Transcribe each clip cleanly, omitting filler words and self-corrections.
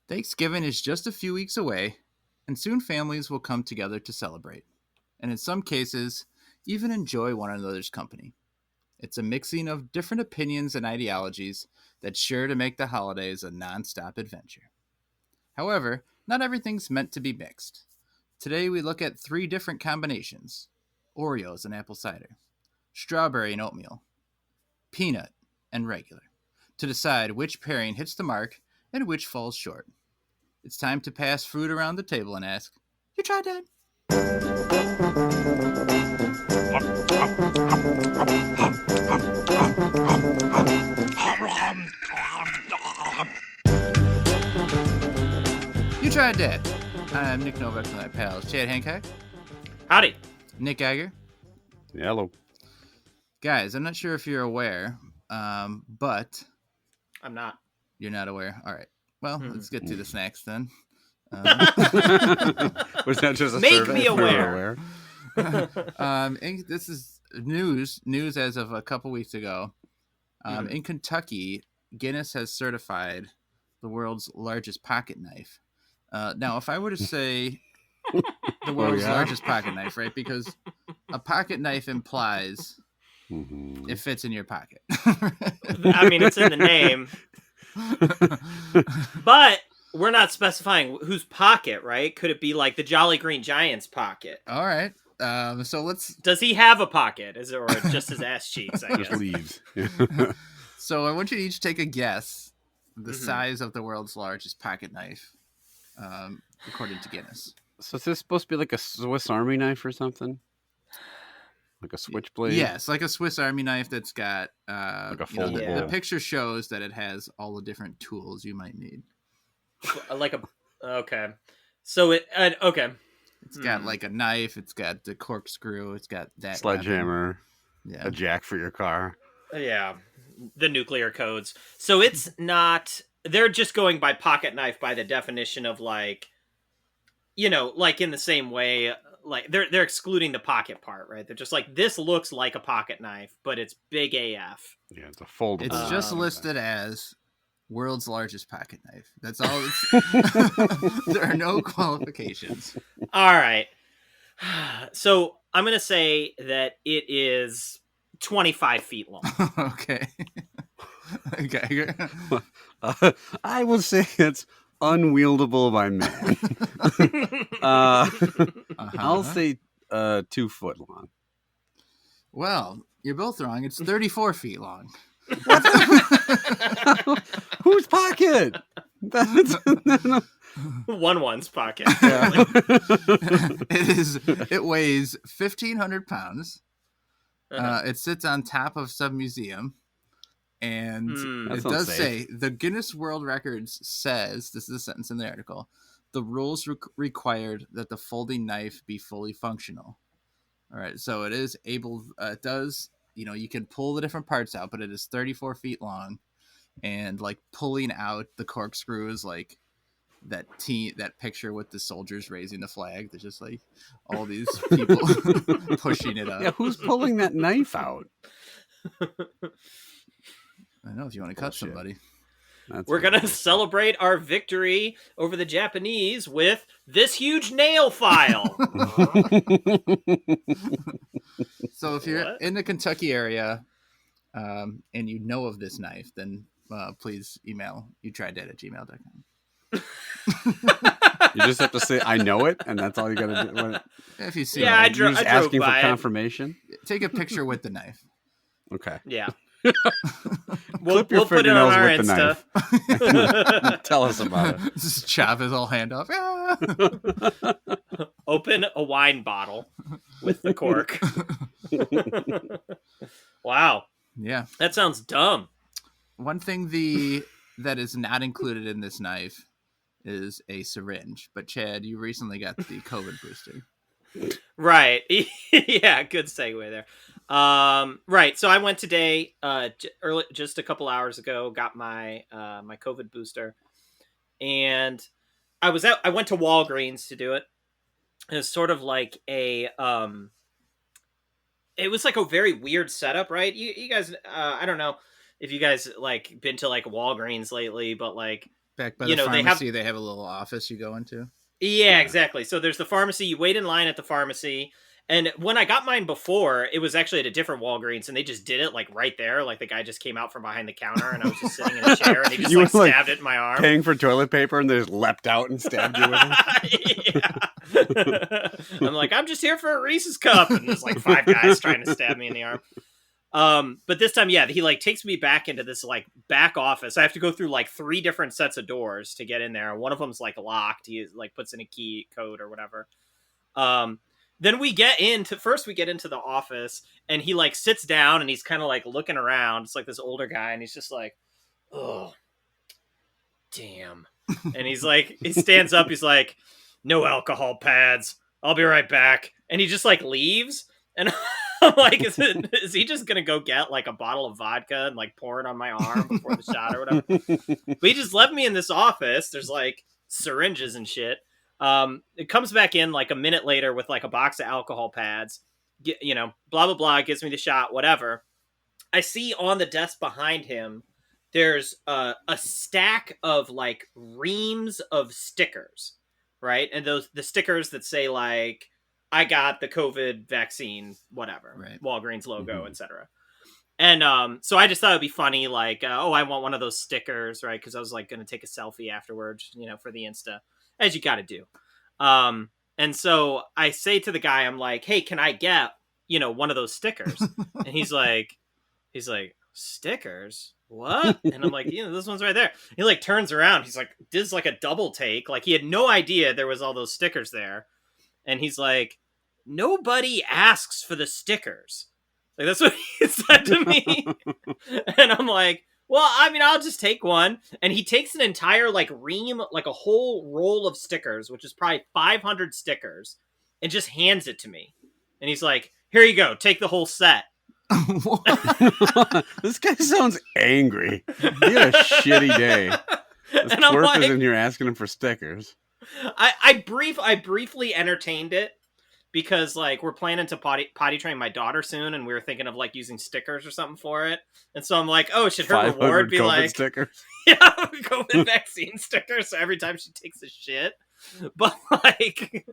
Thanksgiving is just a few weeks away, and soon families will come together to celebrate, and in some cases, even enjoy one another's company. It's a mixing of different opinions and ideologies that's sure to make the holidays a non-stop adventure. However, not everything's meant to be mixed. Today we look at three different combinations: Oreos and apple cider, strawberry and oatmeal, peanut and regular, to decide which pairing hits the mark and which falls short. It's time to pass fruit around the table and ask, "You tried that?" You tried that. I'm Nick Novak with my pals Chad Hancock, Howdy. Nick Geiger. Hello. Guys, I'm not sure if you're aware, but I'm not. you're not aware. All right. Well, let's get to the snacks then. Was that just a Make survey? me aware. This is news as of a couple weeks ago. In Kentucky, Guinness has certified the world's largest pocket knife. Now, if I were to say the world's largest pocket knife, right? Because a pocket knife implies it fits in your pocket. I mean, it's in the name. But we're not specifying whose pocket, right? Could it be like the Jolly Green Giant's pocket? All right. So let's... Does he have a pocket? Is it, or just his ass cheeks, I guess? Just leaves. So I want you to each take a guess the size of the world's largest pocket knife, according to Guinness. So is this supposed to be like a Swiss Army knife or something? Like a switchblade? Yes, like a Swiss Army knife that's got... like a foldable. The picture shows that it has all the different tools you might need. Okay. So okay. It's got like a knife. It's got the corkscrew. It's got that sledgehammer. Yeah. A jack for your car. Yeah. The nuclear codes. So it's not... They're just going by pocket knife by the definition of like, like in the same way, like they're excluding the pocket part, right? They're just like, this looks like a pocket knife, but it's big AF. Yeah, it's a foldable. It's just listed as world's largest pocket knife. That's all. There are no qualifications. All right. So I'm going to say that it is 25 feet long. Okay. Okay. I will say it's unwieldable by man. I'll say 2 foot long. Well, you're both wrong. It's 34 feet long. Whose pocket? One's pocket. Yeah. It weighs 1,500 pounds. It sits on top of some museum. And it does say the Guinness World Records says, this is a sentence in the article, the rules required that the folding knife be fully functional. All right. So it is able, it does, you can pull the different parts out, but it is 34 feet long, and like pulling out the corkscrews, like that picture with the soldiers raising the flag. There's just like all these people pushing it up. Yeah. Who's pulling that knife out? I know, if you want to cut somebody. We're going to celebrate our victory over the Japanese with this huge nail file. So if you're in the Kentucky area and you know of this knife, then please email youtrydat@gmail.com. You just have to say, I know it, and that's all you got to do. If you see it. I drove asking for confirmation. Take a picture with the knife. Okay. Yeah. We'll put it on our Insta. Tell us about it. Just chop his whole hand off. Open a wine bottle with the cork. Wow. Yeah. That sounds dumb. One thing that is not included in this knife is a syringe. But Chad, you recently got the COVID booster. Right. Yeah, good segue there. Right. So I went today, just a couple hours ago, got my my COVID booster, and I went to Walgreens to do it. It was sort of like it was like a very weird setup, right? You guys, I don't know if you guys like been to like Walgreens lately, but like Back by you the know, pharmacy, they have a little office you go into. Yeah, exactly. So there's the pharmacy. You wait in line at the pharmacy. And when I got mine before, it was actually at a different Walgreens, and they just did it like right there. Like the guy just came out from behind the counter, and I was just sitting in a chair, and he just You like were, like, stabbed it in my arm. Paying for toilet paper, and they just leapt out and stabbed you with it. Yeah. I'm like, I'm just here for a Reese's cup, and there's like 5 guys trying to stab me in the arm. But this time, yeah, he like takes me back into this like back office. I have to go through like 3 different sets of doors to get in there. One of them's like locked. He like puts in a key code or whatever. Then we get into the office, and he like sits down, and he's kind of like looking around. It's like this older guy, and he's just like, oh, damn. And he's like, he stands up. He's like, no alcohol pads. I'll be right back. And he just like leaves. And I'm like, is he just going to go get like a bottle of vodka and like pour it on my arm before the shot or whatever? But he just left me in this office. There's like syringes and shit. It comes back in like a minute later with like a box of alcohol pads, you know, blah, blah, blah, gives me the shot, whatever. I see on the desk behind him, there's a stack of like reams of stickers, right? And the stickers that say like, I got the COVID vaccine, whatever, right. Walgreens logo, etc. And so I just thought it'd be funny, like, I want one of those stickers, right? Because I was like going to take a selfie afterwards, you know, for the Insta, as you got to do. And so I say to the guy, I'm like, hey, can I get, you know, one of those stickers? And he's like, stickers? What? And I'm like, you know, this one's right there. He like turns around. He's like, does like a double take. Like he had no idea there was all those stickers there. And he's like, nobody asks for the stickers. Like that's what he said to me. And I'm like, well, I mean, I'll just take one. And he takes an entire like ream, like a whole roll of stickers, which is probably 500 stickers, and just hands it to me. And he's like, here you go, take the whole set. This guy sounds angry. He had a shitty day. This And twerp I'm is like, in here asking him for stickers. I briefly entertained it because like we're planning to potty train my daughter soon, and we were thinking of like using stickers or something for it. And so I'm like, oh, should her reward be COVID like stickers? Yeah, COVID vaccine stickers so every time she takes a shit? But like,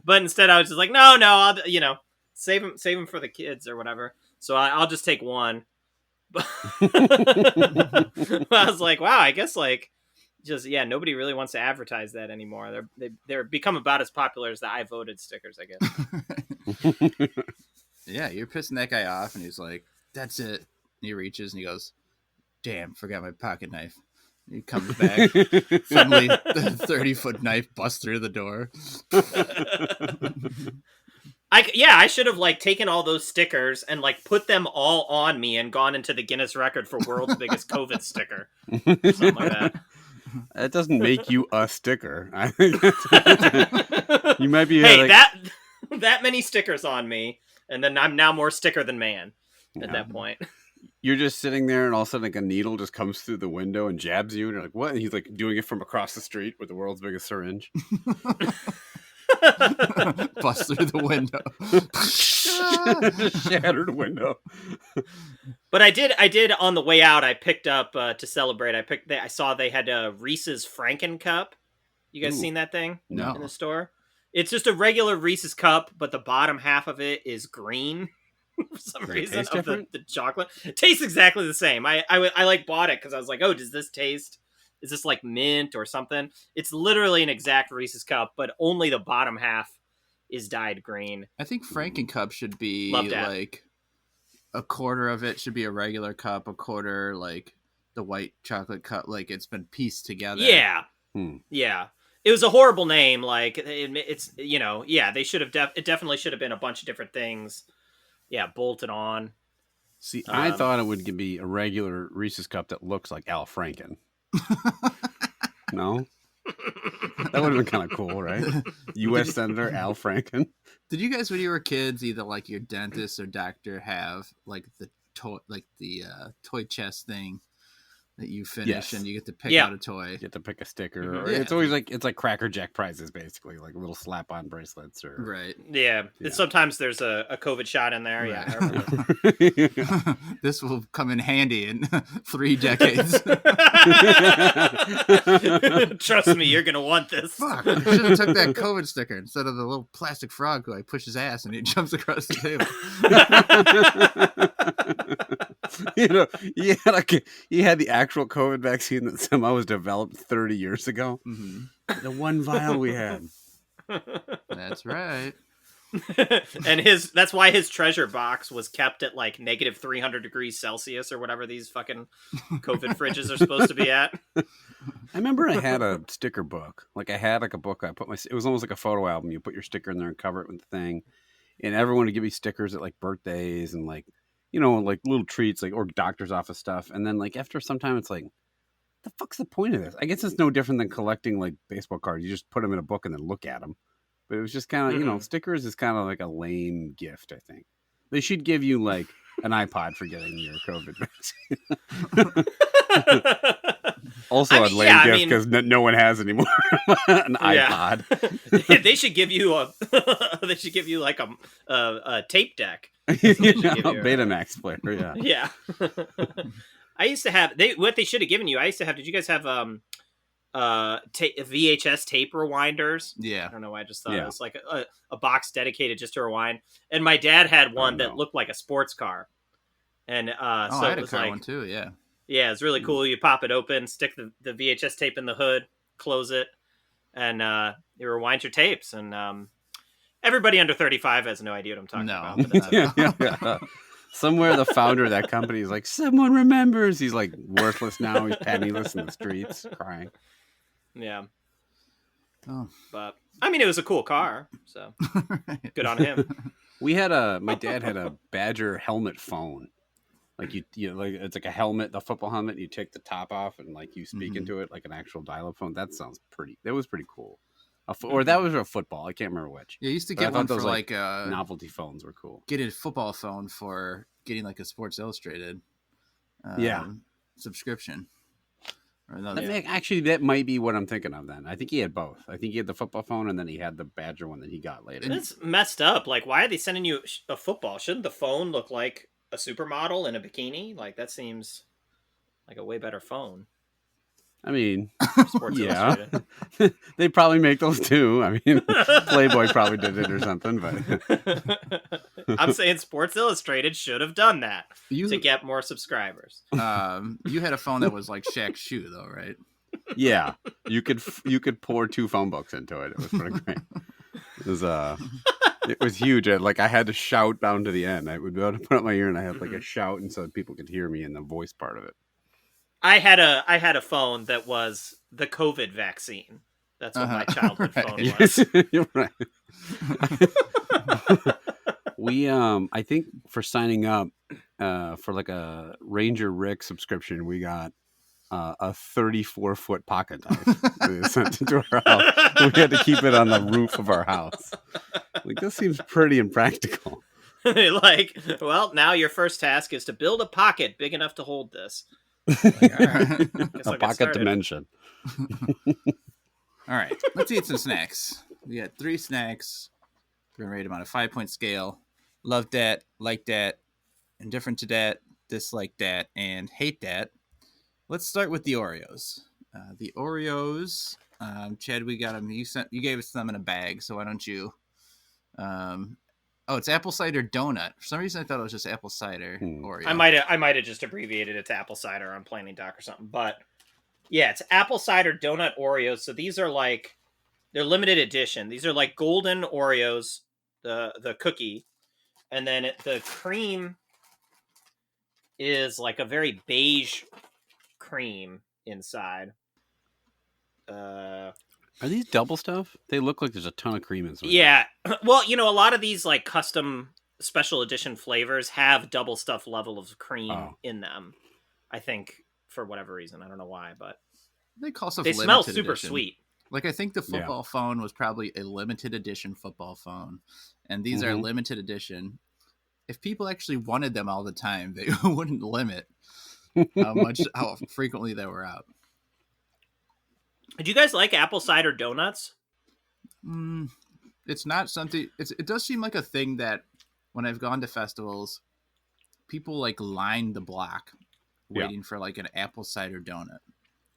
but instead I was just like, no, I'll, you know, save them for the kids or whatever. So I'll just take one. But I was like, wow, I guess like. Just nobody really wants to advertise that anymore. They're become about as popular as the I voted stickers, I guess. Yeah, you're pissing that guy off, and he's like, "That's it." And he reaches and he goes, "Damn, forgot my pocket knife." And he comes back, suddenly the 30-foot knife busts through the door. I should have like taken all those stickers and like put them all on me and gone into the Guinness record for world's biggest COVID sticker, something like that. That doesn't make you a sticker. I think you might be. Hey, that many stickers on me, and then I'm now more sticker than man at that point. You're just sitting there, and all of a sudden, like a needle just comes through the window and jabs you, and you're like, "What?" And he's like doing it from across the street with the world's biggest syringe. Bust through the window. Shattered window. But I did on the way out. I picked up to celebrate. I saw they had a Reese's Franken cup. You guys seen that thing? No. In the store? It's just a regular Reese's cup, but the bottom half of it is green for some reason of the chocolate. It tastes exactly the same. I like bought it because I was like, oh, does this taste? Is this like mint or something? It's literally an exact Reese's cup, but only the bottom half is dyed green. I think Franken cup should be like a quarter of it should be a regular cup, a quarter like the white chocolate cup, like it's been pieced together. Yeah. Yeah. It was a horrible name. Like it's, you know, they should have, it definitely should have been a bunch of different things. Yeah. Bolted on. See, I thought it would be a regular Reese's cup that looks like Al Franken. No? That would have been kind of cool, right? U.S. Senator Al Franken. Did you guys, when you were kids, either like your dentist or doctor have like the toy chest thing that you finish, Yes. and you get to pick Yeah. out a toy. You get to pick a sticker. Mhm. Or Yeah. it's always like Cracker Jack prizes, basically, like little slap-on bracelets or Right. Yeah. Yeah. Sometimes there's a COVID shot in there. Yeah. I Right. remember. This will come in handy in 3 decades. Trust me, you're gonna want this. Fuck! I should have took that COVID sticker instead of the little plastic frog who I push his ass and he jumps across the table. You had the actual COVID vaccine that somehow was developed 30 years ago. Mm-hmm. The one vial we had. That's right. And that's why his treasure box was kept at like negative 300 degrees Celsius or whatever these fucking COVID fridges are supposed to be at. I remember I had a sticker book. Like I had like a book. It was almost like a photo album. You put your sticker in there and cover it with the thing. And everyone would give me stickers at like birthdays and like, like little treats, like or doctor's office stuff. And then like after some time, it's like, the fuck's the point of this? I guess it's no different than collecting like baseball cards. You just put them in a book and then look at them. But it was just kind of, stickers is kind of like a lame gift, I think. They should give you like an iPod for getting your COVID vaccine. Also a lame gift because no one has anymore. An iPod. They should give you they should give you like a tape deck. A Betamax player, yeah. Yeah. I used to have what they should have given you. I used to have. Did you guys have VHS tape rewinders? Yeah. I don't know why I just thought it was like a box dedicated just to rewind. And my dad had one that looked like a sports car. And so I had it was a car like one too. Yeah. Yeah, it's really cool. You pop it open, stick the VHS tape in the hood, close it, and you rewind your tapes. And everybody under 35 has no idea what I'm talking about. But yeah. Somewhere the founder of that company is like, someone remembers. He's like worthless now. He's penniless in the streets, crying. Yeah. Oh. But I mean, it was a cool car, so good on him. My dad had a Badger helmet phone. Like you like it's like a helmet, the football helmet. You take the top off and like you speak into it like an actual dial-up phone. That was pretty cool. Or that was a football. I can't remember which. Yeah, you used to get one for like novelty phones were cool. Get a football phone for getting like a Sports Illustrated subscription. Actually, that might be what I'm thinking of then. I think he had both. I think he had the football phone and then he had the Badger one that he got later. It's messed up. Like, why are they sending you a football? Shouldn't the phone look like a supermodel in a bikini? Like, that seems like a way better phone. I mean, Sports Illustrated. They probably make those too. I mean, Playboy probably did it or something, but I'm saying Sports Illustrated should have done that to get more subscribers. You had a phone that was like Shaq's shoe, though, right? Yeah, you could pour 2 phone books into it. It was pretty great. It was huge. I had to shout down to the end. I would be able to put up my ear and I had like a shout, and so people could hear me in the voice part of it. I had a phone that was the COVID vaccine. That's what my childhood phone was. You're right. We I think for signing up for like a Ranger Rick subscription, we got a 34-foot pocket knife we sent into our house. We had to keep it on the roof of our house. Like, this seems pretty impractical. Like, well, now your first task is to build a pocket big enough to hold this. Like, all right. A pocket dimension. All right, let's eat some snacks. We got 3 snacks. We're gonna rate them on a 5-point scale. Love that, like that, indifferent to that, dislike that, and hate that. Let's start with the Oreos. The Oreos, Chad, we got them. You gave us them in a bag, so why don't you? It's apple cider donut. For some reason, I thought it was just apple cider Oreo. I might have just abbreviated it to apple cider on Planning Doc or something. But yeah, it's apple cider donut Oreos. So these are like, they're limited edition. These are like golden Oreos, the cookie, and then the cream is like a very beige cream inside. Are these double stuff? They look like there's a ton of cream inside. Yeah. Well, a lot of these like custom special edition flavors have double stuff level of cream in them. I think for whatever reason. I don't know why, but they call stuff they limited smell super edition. sweet. Like, I think the football phone was probably a limited edition football phone. And these are limited edition. If people actually wanted them all the time, they wouldn't limit. how frequently they were out. Do you guys like apple cider donuts? It's not something. It does seem like a thing that when I've gone to festivals, people like line the block waiting for like an apple cider donut,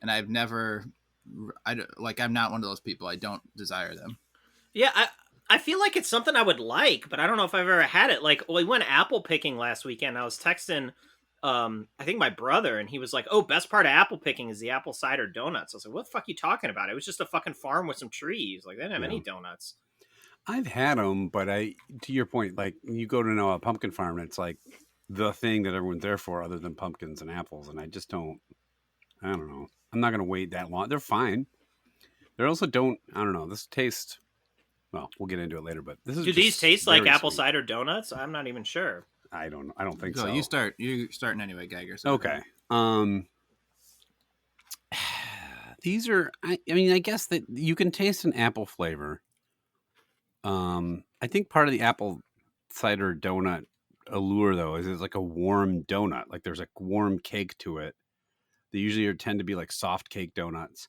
and I've never. I'm not one of those people. I don't desire them. Yeah, I feel like it's something I would like, but I don't know if I've ever had it. Like, we went apple picking last weekend. I was texting, I think my brother, and he was like, "Oh, best part of apple picking is the apple cider donuts." I was like, "What the fuck are you talking about? It was just a fucking farm with some trees. Like, they didn't have any donuts." I've had them, but to your point, like you go to a pumpkin farm, and it's like the thing that everyone's there for, other than pumpkins and apples, and I just don't. I don't know. I'm not gonna wait that long. They're fine. They also don't. I don't know. This tastes. Well, we'll get into it later, but this is. Do these taste like apple sweet. cider donuts? I'm not even sure. I don't. I don't think Go, so. you start. You're starting anyway, Geiger. So Okay. These are. I mean, I guess that you can taste an apple flavor. I think part of the apple cider donut allure, though, is it's like a warm donut. Like there's a warm cake to it. They usually tend to be like soft cake donuts,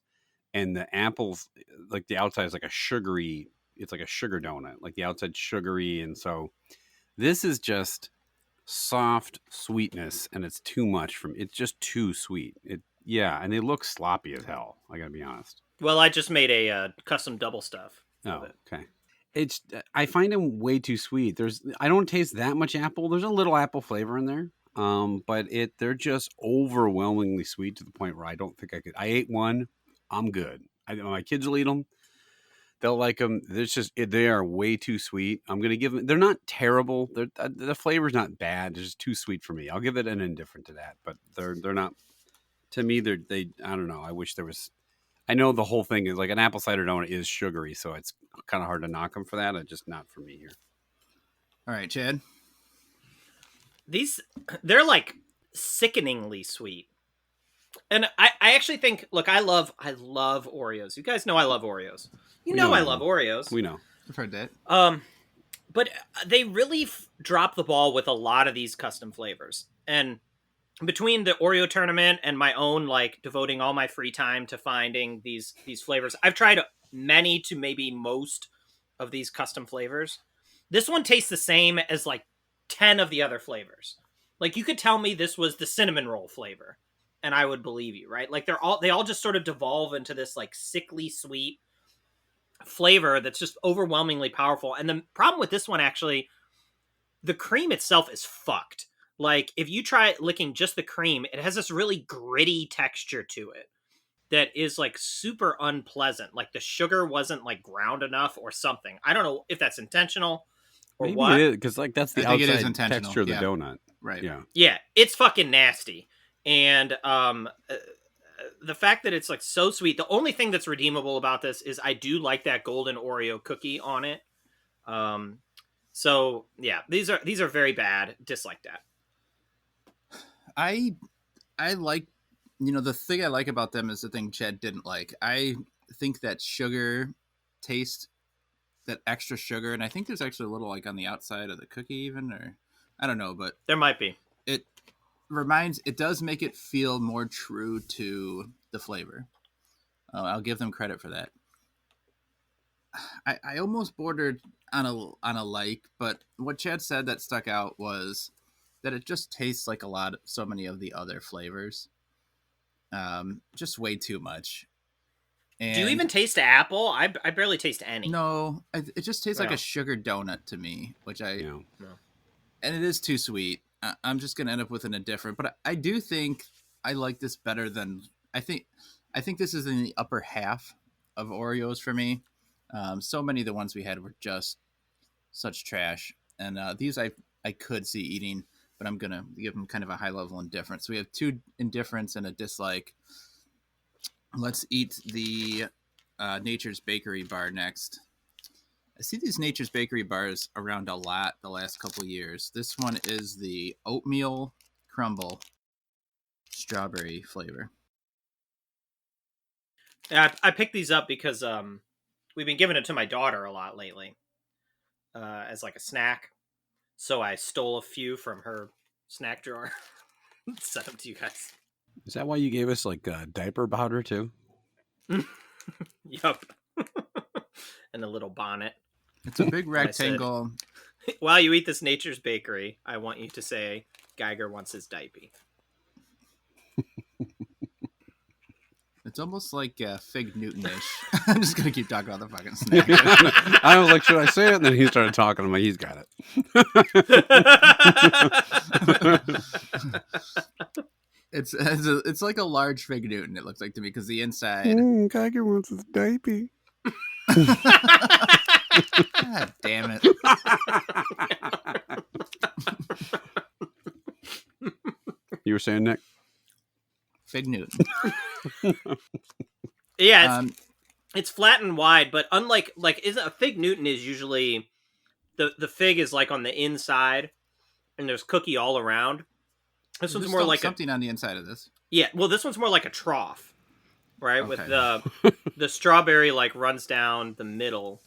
and the apples, like the outside is like a sugary. It's like a sugar donut, like the outside sugary, and so this is just soft sweetness, and it's too much from. It's just too sweet. And they look sloppy as hell. I gotta be honest. Well, I just made a custom double stuff of Oh, it. okay. I find them way too sweet. I don't taste that much apple. There's a little apple flavor in there. But they're just overwhelmingly sweet to the point where I don't think I could. I ate one. I'm good. My kids will eat them. They'll like them. They are way too sweet. I'm gonna give them. They're not terrible. The flavor's not bad. They're just too sweet for me. I'll give it an indifferent to that. But they're not. To me, they. I don't know. I wish there was. I know the whole thing is like an apple cider donut is sugary, so it's kind of hard to knock them for that. It's just not for me here. all right, Chad. They're like sickeningly sweet. And I actually think, look, I love Oreos. You guys know I love Oreos. You know I love Oreos. We know. I've heard that. But they really drop the ball with a lot of these custom flavors. And between the Oreo tournament and my own, like, devoting all my free time to finding these flavors, I've tried many to maybe most of these custom flavors. This one tastes the same as like 10 of the other flavors. Like, you could tell me this was the cinnamon roll flavor, and I would believe you, right? Like, they all just sort of devolve into this like sickly sweet flavor that's just overwhelmingly powerful. And the problem with this one, actually, the cream itself is fucked. Like, if you try licking just the cream, it has this really gritty texture to it that is like super unpleasant. Like, the sugar wasn't like ground enough or something. I don't know if that's intentional or Maybe what. it is, because like that's the I think it is outside intentional, texture of the yeah. donut. Right. Yeah. Yeah, it's fucking nasty. And the fact that it's like so sweet, the only thing that's redeemable about this is I do like that golden Oreo cookie on it. So yeah, these are very bad. Dislike that. I like, the thing I like about them is the thing Chad didn't like. I think that sugar taste, that extra sugar, and I think there's actually a little like on the outside of the cookie even, or I don't know, but There might be. It does make it feel more true to the flavor. I'll give them credit for that. I almost bordered on a like, but what Chad said that stuck out was that it just tastes like so many of the other flavors. Just way too much. And Do you even taste apple? I barely taste any. No, it just tastes like Yeah. a sugar donut to me, which Yeah. and it is too sweet. I'm just gonna end up with an indifferent, but I do think I like this better than I think. I think this is in the upper half of Oreos for me. So many of the ones we had were just such trash, and these I could see eating, but I'm gonna give them kind of a high level indifference. So we have two indifference and a dislike. Let's eat the Nature's Bakery bar next. I see these Nature's Bakery bars around a lot the last couple years. This one is the Oatmeal Crumble strawberry flavor. Yeah, I picked these up because we've been giving it to my daughter a lot lately as like a snack. So I stole a few from her snack drawer. Sent them to you guys. Is that why you gave us like diaper powder too? Yup. And a little bonnet. It's a big rectangle. While you eat this Nature's Bakery, I want you to say Geiger wants his diaper. It's almost like Fig Newton-ish. I'm just going to keep talking about the fucking snack. I was like, should I say it? And then he started talking. I'm like, he's got it. It's like a large Fig Newton, it looks like to me, because the inside... Geiger wants his diaper. God damn it. You were saying, Nick? Fig Newton. Yeah, it's flat and wide, but unlike a Fig Newton is usually the fig is like on the inside, and there's cookie all around. This one's more like something on the inside of this. Yeah, well, this one's more like a trough, right? Okay. With the strawberry like runs down the middle.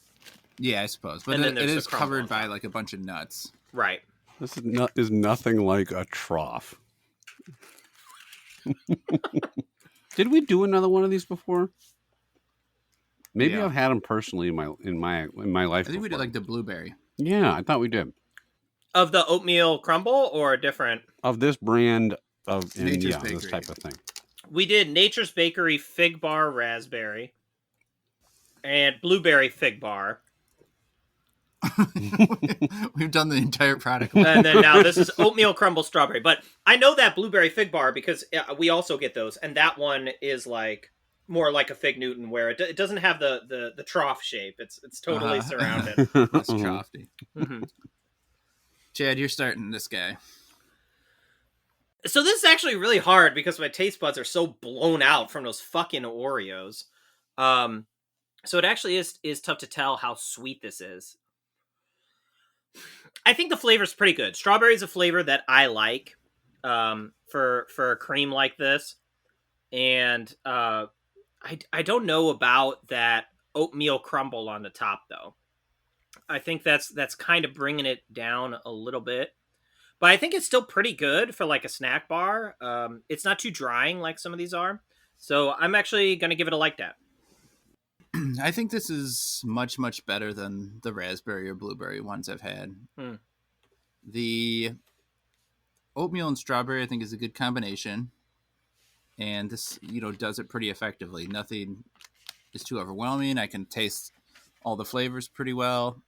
Yeah, I suppose, but it is covered by like a bunch of nuts. Right. This is nothing like a trough. Did we do another one of these before? Maybe I've had them personally in my life. I think we did like the blueberry. Yeah, I thought we did. Of the oatmeal crumble or a different? Of this brand of Nature's Bakery. This type of thing. We did Nature's Bakery fig bar raspberry and blueberry fig bar. We've done the entire product. And then now this is oatmeal crumble strawberry. But I know that blueberry fig bar because we also get those. And that one is like more like a Fig Newton where it doesn't have the trough shape. It's totally surrounded. That's troughy. Mm-hmm. Chad, you're starting this guy. So this is actually really hard because my taste buds are so blown out from those fucking Oreos. So it actually is tough to tell how sweet this is. I think the flavor's pretty good. Strawberry is a flavor that I like for a cream like this. And I don't know about that oatmeal crumble on the top, though. I think that's kind of bringing it down a little bit. But I think it's still pretty good for like a snack bar. It's not too drying like some of these are. So I'm actually going to give it a like that. I think this is much, much better than the raspberry or blueberry ones I've had. The oatmeal and strawberry, I think, is a good combination. And this, does it pretty effectively. Nothing is too overwhelming. I can taste all the flavors pretty well.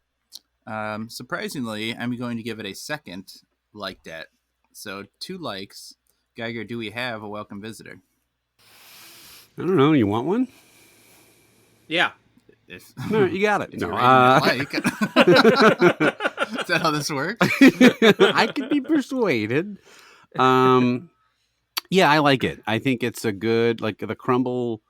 Surprisingly, I'm going to give it a second like that. So 2 likes. Geiger, do we have a welcome visitor? I don't know. You want one? Yeah. No, you got it. Is No, that how this works? I could be persuaded. Yeah, I like it. I think it's a good, like the crumble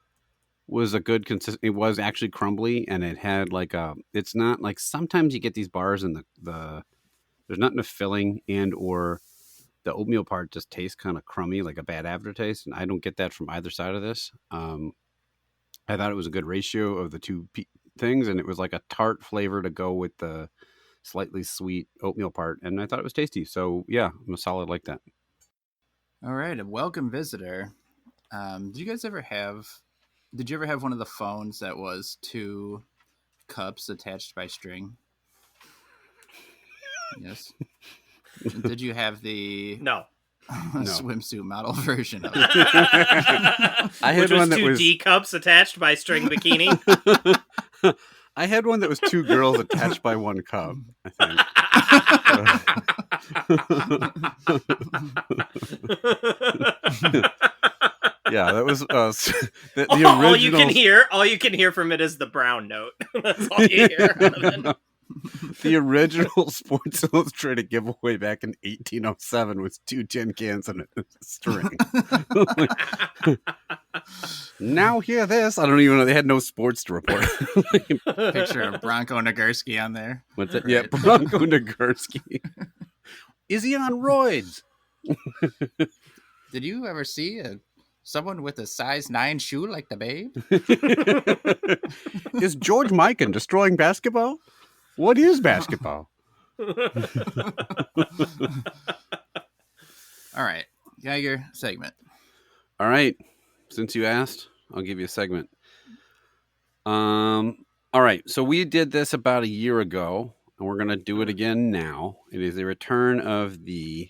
was a good it was actually crumbly, and it had like it's not like sometimes you get these bars and the there's nothing of filling and or the oatmeal part just tastes kind of crummy, like a bad aftertaste, and I don't get that from either side of this. I thought it was a good ratio of the two things, and it was like a tart flavor to go with the slightly sweet oatmeal part, and I thought it was tasty. So yeah, I'm a solid like that. All right, a welcome visitor. Did you ever have one of the phones that was 2 cups attached by string? Yes. Did you have the No. swimsuit model version of it? I had Which was one that 2 was D cups attached by string bikini. I had one that was 2 girls attached by 1 cup, I think. Yeah, that was the original. All you can hear from it is the brown note. That's all you hear out of it. The original Sports Illustrated giveaway back in 1807 was 2 tin cans and a string. Now hear this. I don't even know. They had no sports to report. Picture of Bronco Nagurski on there. What's it? Right. Yeah, Bronco Nagurski. Is he on roids? Did you ever see someone with a size 9 shoe like the Babe? Is George Mikan destroying basketball? What is basketball? All right. Geiger segment. All right. Since you asked, I'll give you a segment. All right. So we did this about a year ago, and we're going to do it again now. It is a return of the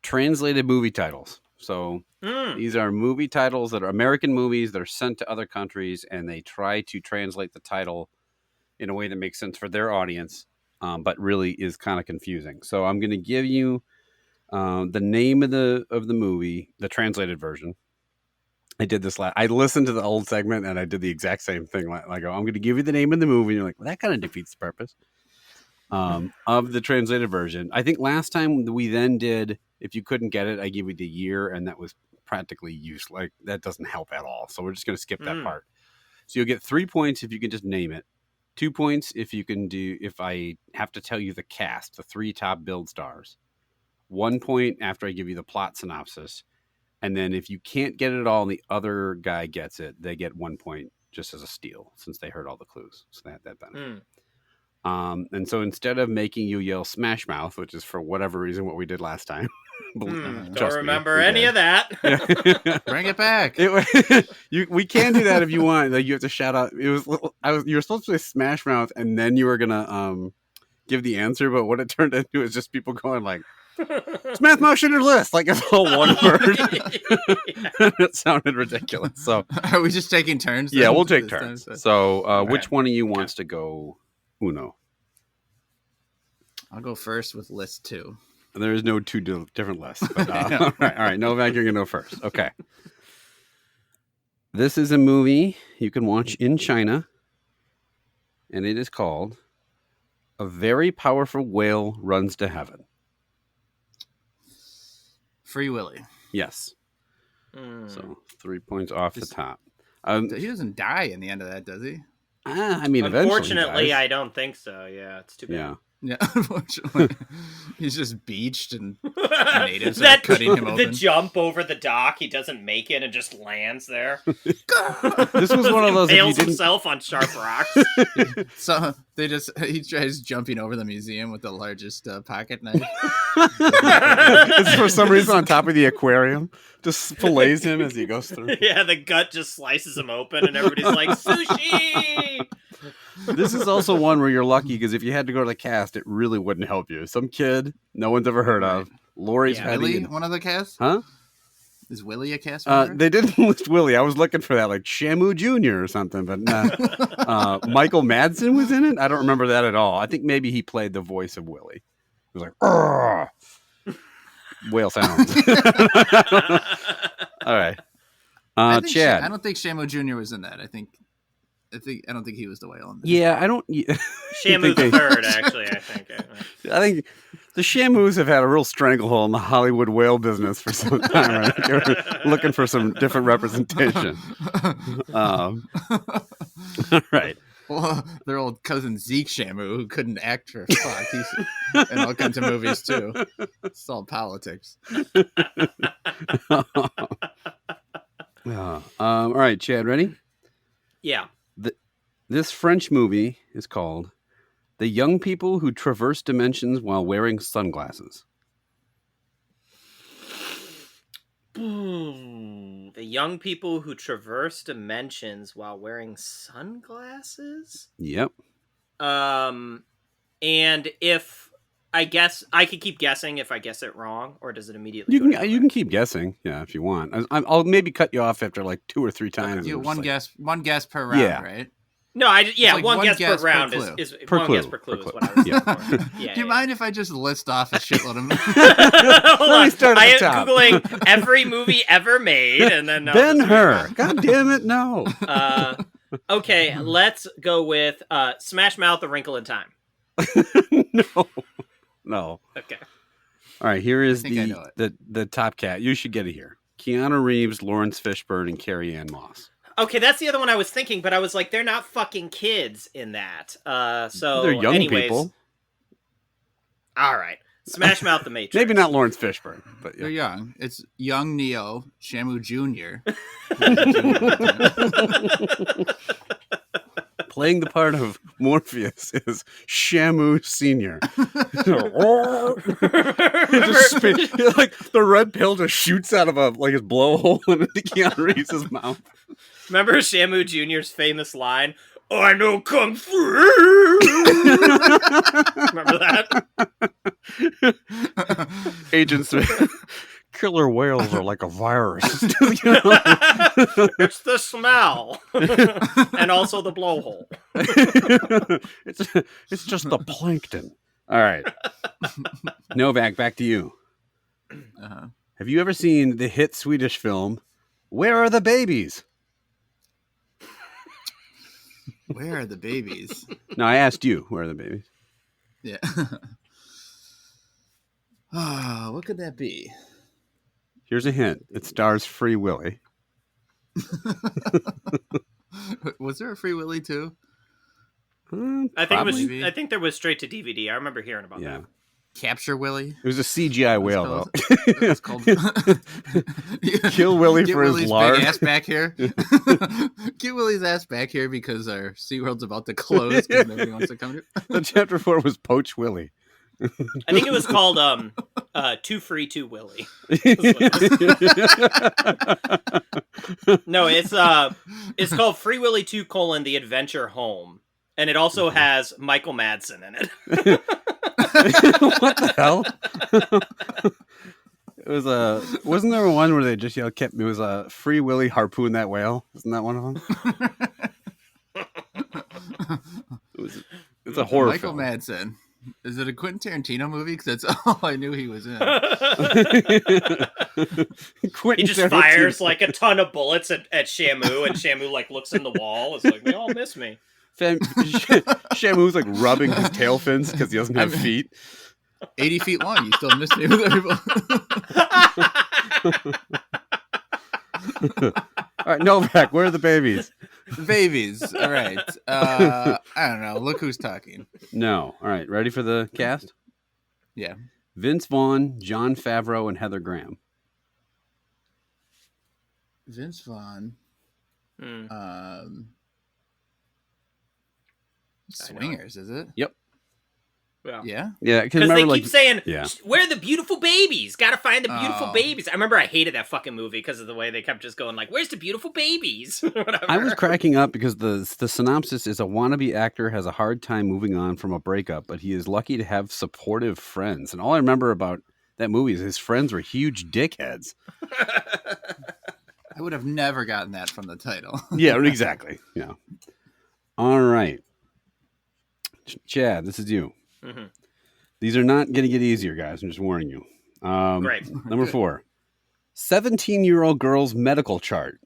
translated movie titles. So these are movie titles that are American movies that are sent to other countries, and they try to translate the title in a way that makes sense for their audience, but really is kind of confusing. So I'm going to give you the name of the movie, the translated version. I did this I listened to the old segment and I did the exact same thing. I go, I'm going to give you the name of the movie. And you're like, well, that kind of defeats the purpose of the translated version. I think last time we then did, if you couldn't get it, I gave you the year, and that was practically useless. Like, that doesn't help at all. So we're just going to skip that part. So you'll get 3 points if you can just name it. 2 points if I have to tell you the cast, the 3 top billed stars. 1 point after I give you the plot synopsis. And then if you can't get it at all and the other guy gets it, they get 1 point just as a steal, since they heard all the clues. So they had that benefit. And so instead of making you yell Smash Mouth, which is for whatever reason what we did last time. Don't remember any of that. Bring it back. We can do that if you want. Like, you have to shout out. You were supposed to say Smash Mouth, and then you were gonna give the answer. But what it turned into is just people going like, "Smash motion or list," like it's all one word. It sounded ridiculous. So are we just taking turns? Yeah, we'll take turns. So All which right. one of you wants to go uno? I'll go first with list 2. There is no 2 different lists. But, all right. Novak, you're going to go first. Okay. This is a movie you can watch in China, and it is called A Very Powerful Whale Runs to Heaven. Free Willy. Yes. So 3 points off the top. He doesn't die in the end of that, does he? I mean, eventually Unfortunately, he dies. I don't think so. Yeah, it's too bad. Yeah. Yeah, unfortunately. He's just beached and natives are cutting him open. The jump over the dock, he doesn't make it and just lands there. This was one of those. Impales himself on sharp rocks. So he tries jumping over the museum with the largest pocket knife. It's for some reason on top of the aquarium. Just fillets him as he goes through. Yeah, the gut just slices him open, and everybody's like, "Sushi!" This is also one where you're lucky, because if you had to go to the cast, it really wouldn't help you. Some kid no one's ever heard of. Lori's Willie, one of the cast? Huh? Is Willie a cast member? They didn't list Willie. I was looking for that, like Shamu Jr. or something, but nah. Michael Madsen was in it. I don't remember that at all. I think maybe he played the voice of Willie. He was like, "Argh!" Whale sounds. All right. Chad. I don't think Shamu Jr. was in that. I don't think he was the whale in that. Yeah, I don't. Shamu's third, actually. I think. I think the Shamus have had a real stranglehold in the Hollywood whale business for some time. Right? They're looking for some different representation. All right. Well, their old cousin Zeke Shamu, who couldn't act for fuck. He's in all kinds of movies too. It's all politics. All right, Chad, ready? Yeah. This French movie is called The Young People Who Traverse Dimensions While Wearing Sunglasses. The young people who traverse dimensions while wearing sunglasses? Yep. And if I guess I could keep guessing if I guess it wrong, or does it immediately? You can keep guessing, yeah, if you want. I'll maybe cut you off after like 2 or 3 times. One guess per round, right? No, like one guess per round clue. is Per one clue, guess per clue per is clue. what I was Yeah. looking for. Do you mind if I just list off a shitload of Hold on. start at I the am top. Googling every movie ever made, and then Ben-Hur. God damn it, no. Okay, let's go with Smash Mouth: A Wrinkle in Time. No. Okay. All right, here is I know the top cat. You should get it here. Keanu Reeves, Lawrence Fishburne, and Carrie Ann Moss. Okay, that's the other one I was thinking, but I was like, they're not fucking kids in that. So They're young anyways, people. All right. Smash Mouth: The Matrix. Maybe not Lawrence Fishburne, but They're yeah. young. It's young Neo, Shamu Jr. Playing the part of Morpheus is Shamu Senior. Like the red pill just shoots out of his blowhole into Keanu Reeves' mouth. Remember Shamu Jr.'s famous line, I know Kung Fu! Remember that? Agent Smith. Killer whales are like a virus. It's the smell. And also the blowhole. It's just the plankton. All right. Novak, back to you. Uh-huh. Have you ever seen the hit Swedish film, Where Are the Babies? Where are the babies? No, I asked you, where are the babies? Yeah. Oh, what could that be? Here's a hint. It stars Free Willy. Was there a Free Willy too? I Probably. think there was straight to DVD. I remember hearing about that. Capture Willy? It was a CGI whale, though. It was called Kill Willy Get for his Willy's lard. big ass back here. Get Willy's ass back here because our SeaWorld's about to close because nobody wants to come here. The chapter 4 was Poach Willy. I think it was called Too Free to Willy. No, it's called Free Willy 2: The Adventure Home. And it also has Michael Madsen in it. What the hell? It was wasn't there one where they just kept it was a Free Willy harpoon that whale? Isn't that one of them? It's a horror Michael film. Madsen. Is it a Quentin Tarantino movie? Because that's all I knew he was in. He just fires like a ton of bullets at Shamu, and Shamu like looks in the wall. It's like, they all miss me. Shamu's like rubbing his tail fins because he doesn't have feet. 80 feet long. You still miss me with everybody. All right, Novak, where are the babies? Babies. All right. I don't know. Look who's talking. No. All right, ready for the cast? Yeah. Vince Vaughn, Jon Favreau, and Heather Graham. Vince Vaughn. Swingers, is it? Yep. Yeah. Yeah, because they keep saying, yeah. Where are the beautiful babies? Gotta find the beautiful babies. I remember I hated that fucking movie because of the way they kept just going like, where's the beautiful babies? Whatever. I was cracking up because the synopsis is a wannabe actor has a hard time moving on from a breakup, but he is lucky to have supportive friends. And all I remember about that movie is his friends were huge dickheads. I would have never gotten that from the title. Yeah, exactly. Yeah. All right. Chad, this is you. Mm-hmm. These are not going to get easier, guys. I'm just warning you. Great. Number 4. 17-year-old girl's medical chart.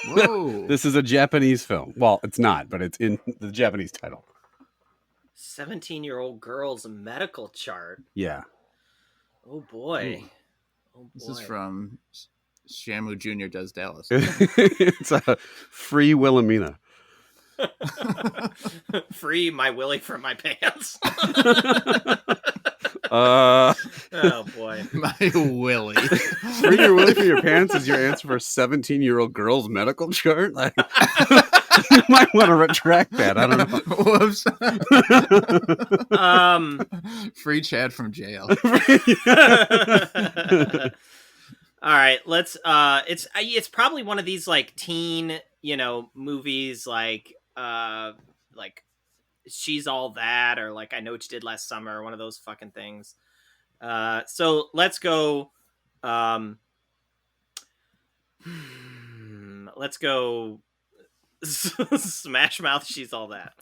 Whoa. This is a Japanese film. Well, it's not, but it's in the Japanese title. 17-year-old girl's medical chart. Yeah. Oh, boy. This is from Shamu Jr. Does Dallas. It's a Free Wilhelmina. Free my willy from my pants. Oh boy. My Willy. Free your willy from your pants is your answer for a 17-year-old girl's medical chart? Like, you might want to retract that. I don't know. Whoops. Free Chad from jail. All right, let's it's probably one of these like teen, movies like She's All That, or like I Know What You Did Last Summer, one of those fucking things. So let's go let's go Smash Mouth, She's All That.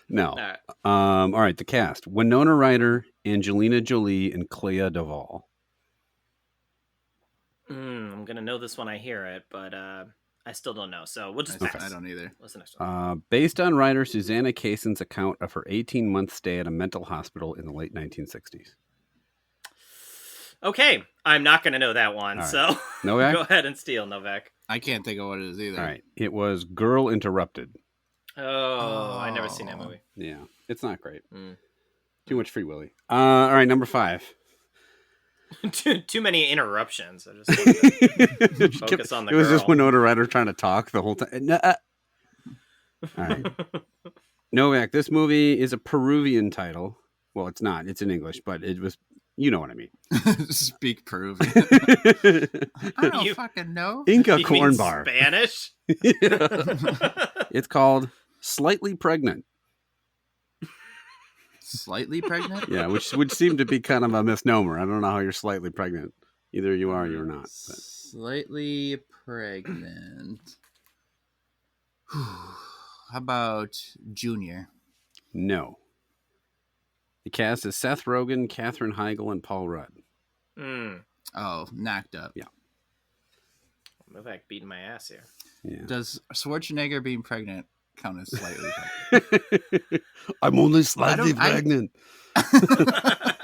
No. All right. All right, the cast. Winona Ryder, Angelina Jolie, and Clea Duvall. I'm going to know this when I hear it, but I still don't know. So we'll just pass. I don't either. What's the next one? Based on writer Susanna Kaysen's account of her 18-month stay at a mental hospital in the late 1960s. Okay, I'm not going to know that one, right. so Novak? Go ahead and steal, Novak. I can't think of what it is either. All right, it was Girl Interrupted. Oh, I never seen that movie. Yeah, it's not great. Too much Free Willy. All right, number 5. Too many interruptions. I just wanted to focus on the It was girl. just Winona Ryder trying to talk the whole time. All right. Novak, this movie is a Peruvian title. Well, it's not. It's in English, but it was, you know what I mean. Speak Peruvian. I don't You- fucking know. Inca You Corn mean Bar. Spanish? It's called Slightly Pregnant. Slightly pregnant? Yeah, which would seem to be kind of a misnomer. I don't know how you're slightly pregnant. Either you are or you're not. But. Slightly pregnant. How about Junior? No. The cast is Seth Rogen, Katherine Heigl, and Paul Rudd. Oh, knocked up. Yeah. Novak beating my ass here. Yeah. Does Schwarzenegger being pregnant count as slightly pregnant? I'm only slightly pregnant.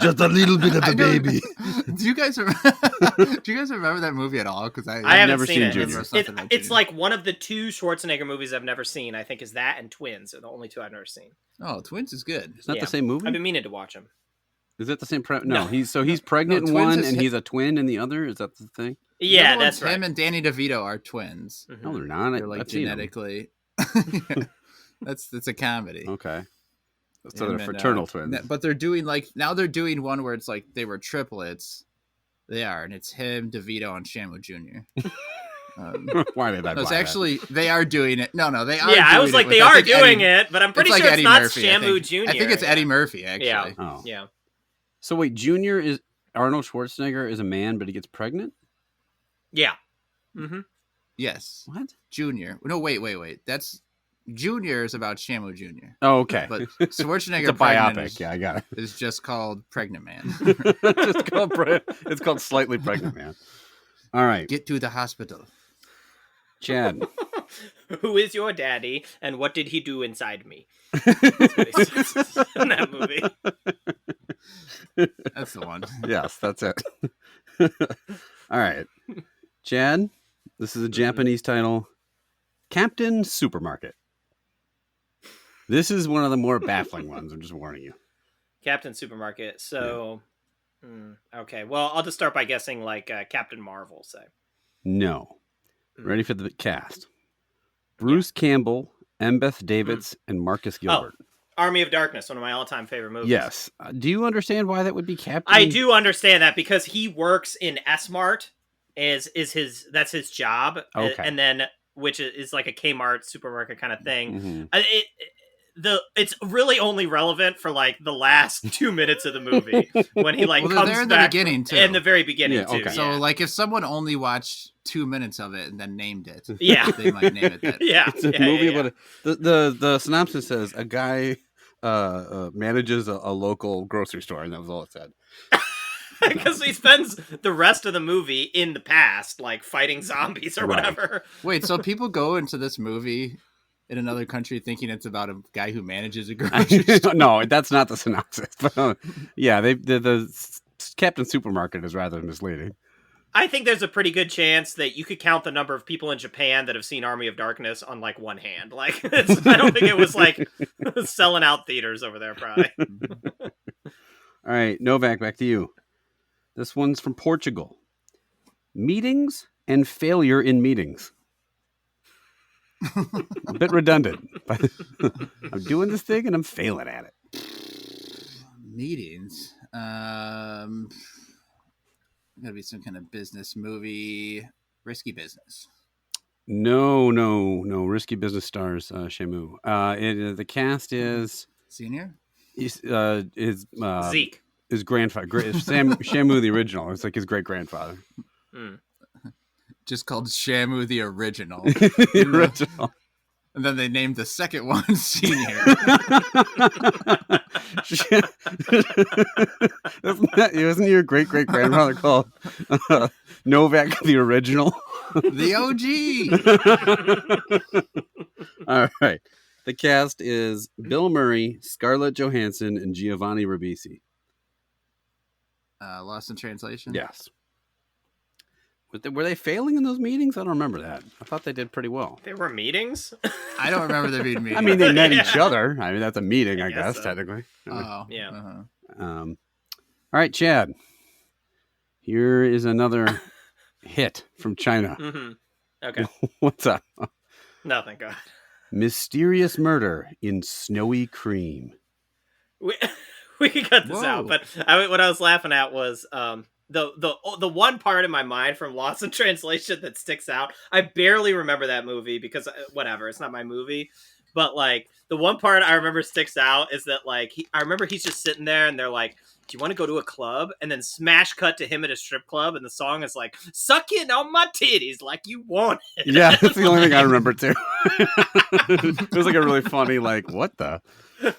Just a little bit of a baby. Do you guys remember that movie at all? Because I haven't never seen seen it. Junior. It's like one of the 2 Schwarzenegger movies I've never seen. I think is that and Twins are the only 2 I've never seen. Oh, Twins is good. It's not the same movie? I've been meaning to watch them. Is that the same? No, he's pregnant in Twins one is and him. he's a twin in the other. Is that the thing? Yeah, The other that's one's right. Him and Danny DeVito are twins. Mhm. No, they're not. They're like I've seen them. genetically. That's a comedy. Okay. So Him they're and, fraternal twins. But they're doing they're doing one where it's like they were triplets. They are, and it's him, DeVito, and Shamu Jr. Why did I buy No, it's that? actually they are doing it. No, they are. Yeah, I was doing like, it they with, I are think, doing Eddie, it, but I'm pretty it's like sure it's Eddie not Murphy, Shamu Jr. I think it's Eddie Murphy actually. Yeah. Oh. Yeah. So wait, Junior is Arnold Schwarzenegger is a man, but he gets pregnant? Yeah. Mm-hmm. Yes, What? Junior. No, wait. That's Junior is about Shamu Jr. Oh, okay. But Schwarzenegger It's a Pregnant biopic. Yeah, I got it. is just called Pregnant Man. It's called Slightly Pregnant Man. All right, Get to the hospital. Chad. Who is your daddy, and what did he do inside me? That's what he says in that movie. That's the one. Yes, that's it. All right, Chad. This is a Japanese title. Captain Supermarket. This is one of the more baffling ones. I'm just warning you. Captain Supermarket. So, okay. Well, I'll just start by guessing like Captain Marvel, say. No. Ready for the cast. Bruce Campbell, Embeth Davidtz, and Marcus Gilbert. Army of Darkness, one of my all-time favorite movies. Yes. Do you understand why that would be Captain? I do understand that because he works in S-Mart. That's his job. Okay. And then which is like a Kmart supermarket kind of thing. Mhm. It's really only relevant for like the last 2 minutes of the movie when he like Well, they're comes there in the back beginning, too. in the very beginning Yeah, too. okay. So, Yeah. like, if someone only watched 2 minutes of it and then named it, Yeah. they might name it that. Yeah, It's a yeah, movie yeah, about the synopsis says a guy manages a local grocery store, and that was all it said. because he spends the rest of the movie in the past, like fighting zombies or Right. whatever. Wait, so people go into this movie in another country thinking it's about a guy who manages a grocery store? No, that's not the synopsis. But yeah, the Captain Supermarket is rather misleading. I think there's a pretty good chance that you could count the number of people in Japan that have seen Army of Darkness on like one hand. Like, I don't think it was like selling out theaters over there, probably. All right, Novak, back to you. This one's from Portugal. Meetings and failure in meetings. A bit redundant, but I'm doing this thing and I'm failing at it. Meetings. Gotta be some kind of business movie. Risky Business. No. Risky Business stars Shamu. The cast is Senior? Zeke. his grandfather. Shamu, the original. It's like his great grandfather. Just called Shamu the Original. The original. And then they named the second one Senior. Wasn't your great grandfather called Novak the original? The OG. All right. The cast is Bill Murray, Scarlett Johansson, and Giovanni Ribisi. Lost in Translation? Yes. Were they failing in those meetings? I don't remember that. I thought they did pretty well. There were meetings? I don't remember there being meetings. I mean, they met Yeah. each other. I mean, that's a meeting, I guess, so. technically. Oh. Yeah. Uh-huh. All right, Chad. Here is another hit from China. Mm-hmm. Okay. What's up? Nothing. Go ahead. Mysterious murder in snowy cream. We can cut this Whoa. out, but what I was laughing at was the one part in my mind from Lost in Translation that sticks out. I barely remember that movie because whatever, it's not my movie. But like the one part I remember sticks out is that like I remember he's just sitting there and they're like, "Do you want to go to a club?" And then smash cut to him at a strip club, and the song is like, "Sucking on my titties like you want it." Yeah, that's the only thing I remember too. It was like a really funny, like, what the?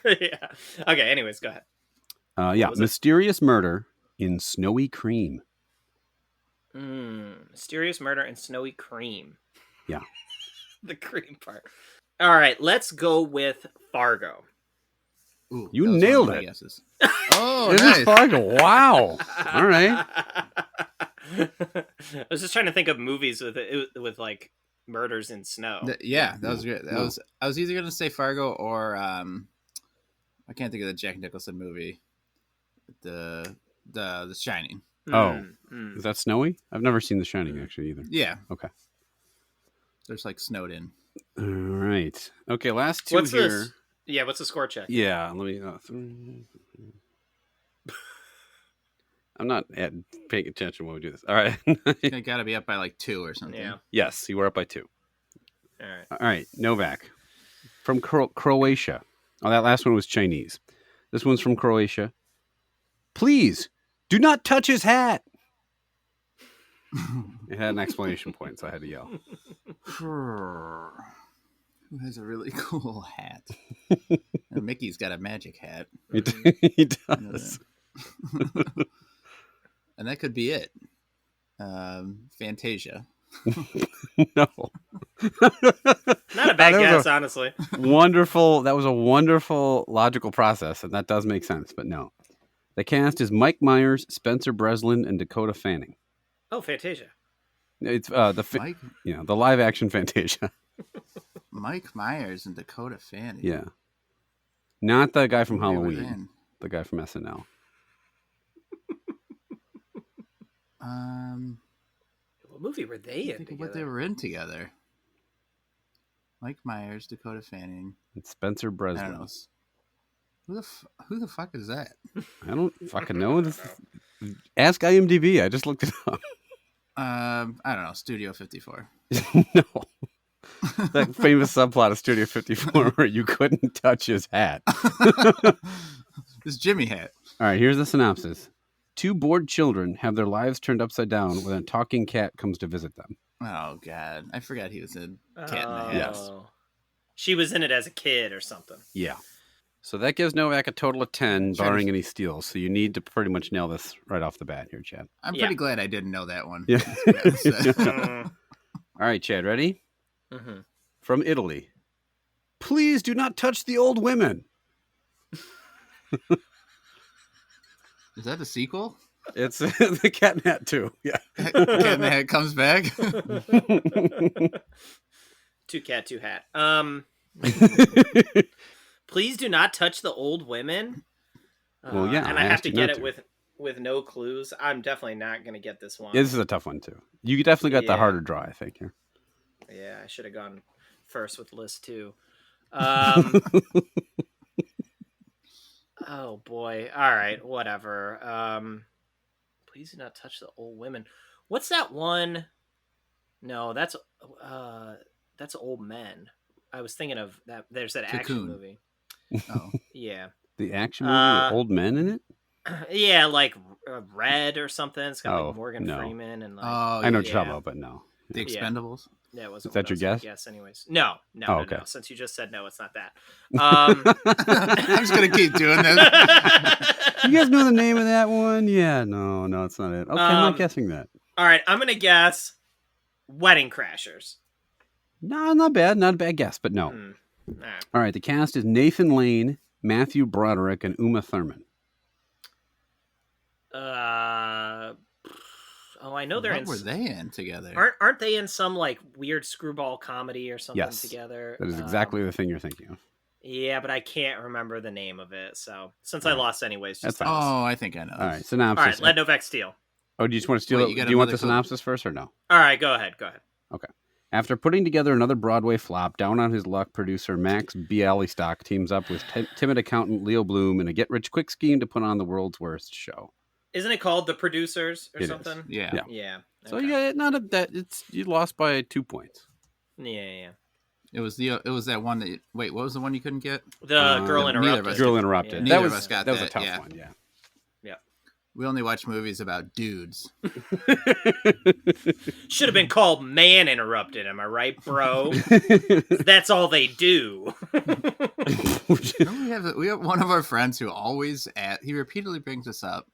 Yeah. Okay. Anyways, go ahead. Yeah, mysterious murder in snowy cream. Mysterious murder in snowy cream. Yeah. The cream part. All right, let's go with Fargo. Ooh, You that was nailed one of my it. guesses. Oh, It nice. is Fargo. Wow. All right. I was just trying to think of movies with like murders in snow. Yeah, that was good. No. I was either gonna say Fargo or I can't think of the Jack Nicholson movie, the Shining. Oh. Is that snowy? I've never seen The Shining actually either. Yeah. Okay. There's like snowed in. All right. Okay, last two What's here. this? Yeah, what's the score check? Yeah, let me. I'm not paying attention when we do this. All right. It got to be up by like 2 or something. Yeah. Yes, you were up by 2. All right. All right, Novak from Croatia. Oh, that last one was Chinese. This one's from Croatia. Please do not touch his hat. It had an exclamation point, so I had to yell. Who has a really cool hat? And Mickey's got a magic hat. He I know does. that. And that could be it. Fantasia. No. Not a bad That was guess, honestly. Wonderful. That was a wonderful logical process, and that does make sense, but no. The cast is Mike Myers, Spencer Breslin, and Dakota Fanning. Oh, Fantasia. It's Mike the live action Fantasia. Mike Myers and Dakota Fanning. Yeah. Not the guy from Who they were Halloween. in. The guy from SNL. What movie were they in Think of what they together? were in together. Mike Myers, Dakota Fanning. It's Spencer I don't Breslin. know. Who the fuck is that? I don't fucking know. Ask IMDb. I just looked it up. I don't know. Studio 54. No. That famous subplot of Studio 54 where you couldn't touch his hat. This Jimmy hat. All right, here's the synopsis. 2 bored children have their lives turned upside down when a talking cat comes to visit them. Oh God, I forgot he was a cat in the hat. Yes. She was in it as a kid or something. Yeah. So that gives Novak a total of 10, Sure. barring any steals. So you need to pretty much nail this right off the bat here, Chad. I'm Yeah. pretty glad I didn't know that one. Yeah. Mm-hmm. All right, Chad, ready? From Italy. Please do not touch the old women. Is that a sequel? It's the Cat in Hat 2. Yeah. Cat in the Hat comes back. 2 cat, 2 hat. Please do not touch the old women. Well, yeah, and I I have asked to you get not it to. with no clues. I'm definitely not going to get this one. This is a tough one, too. You definitely got the Yeah. harder draw, I think, here. Yeah, I should have gone first with list 2. Oh boy. All right, whatever. Please do not touch the old women. What's that one? No, that's Old Men. I was thinking of that. There's that action Cocoon. movie. Oh, Yeah. The action movie with old men in it? Yeah, like Red or something. It's got Oh, like Morgan no. Freeman and like oh, I know what yeah. you're talking about, but no. The Yeah. Expendables. yeah, it wasn't Is that what I your was gonna guess? guess anyways. No. Oh, okay. No. Since you just said no, it's not that. I'm just gonna keep doing this. You guys know the name of that one? Yeah, no, it's not it. Okay, I'm not guessing that. All right, I'm gonna guess Wedding Crashers. No, not bad. Not a bad guess, but no. All right. All right, the cast is Nathan Lane, Matthew Broderick, and Uma Thurman. I know they're What in. were they in together? Aren't they in some like weird screwball comedy or something Yes, together? That is exactly the thing you're thinking of. Yeah, but I can't remember the name of it. So since I lost anyways, just That's fine. Oh, I think I know. All right, this. synopsis. all right. Let Novak steal. Oh, do you just want to steal Wait, it? got Do you want another the clue? synopsis first or no? All right, go ahead. Okay. After putting together another Broadway flop, down on his luck, producer Max Bialystock teams up with timid accountant Leo Bloom in a get-rich-quick scheme to put on the world's worst show. Isn't it called The Producers or It is. something? Yeah. Yeah. So okay. yeah, not a, that it's you lost by 2 points. Yeah. It was that one that. Wait, what was the one you couldn't get? The Girl neither of Interrupted. us Girl Interrupted. Yeah. That Neither was of us got that was a that, tough yeah. one. Yeah. We only watch movies about dudes. Should have been called Man Interrupted, am I right, bro? That's all they do. We have one of our friends who he repeatedly brings us up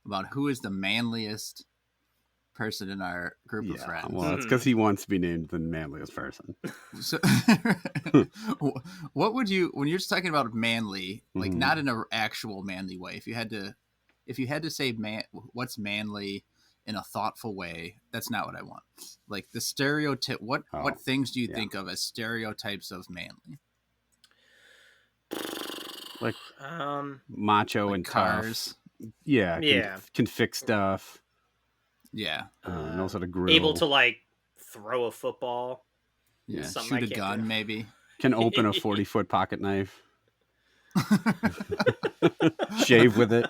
about who is the manliest person in our group of friends. Well, it's because he wants to be named the manliest person. So, what would you, when you're just talking about manly, like not in an actual manly way, if you had to say what's manly in a thoughtful way, that's not what I want. Like the stereotype, what things do you think of as stereotypes of manly? Like macho like and cars. tough. Yeah. Can fix stuff. Yeah. Knows how to grill. Able to like throw a football. Yeah. Something Shoot a gun, do. maybe. Can open a 40-foot pocket knife. Shave with it.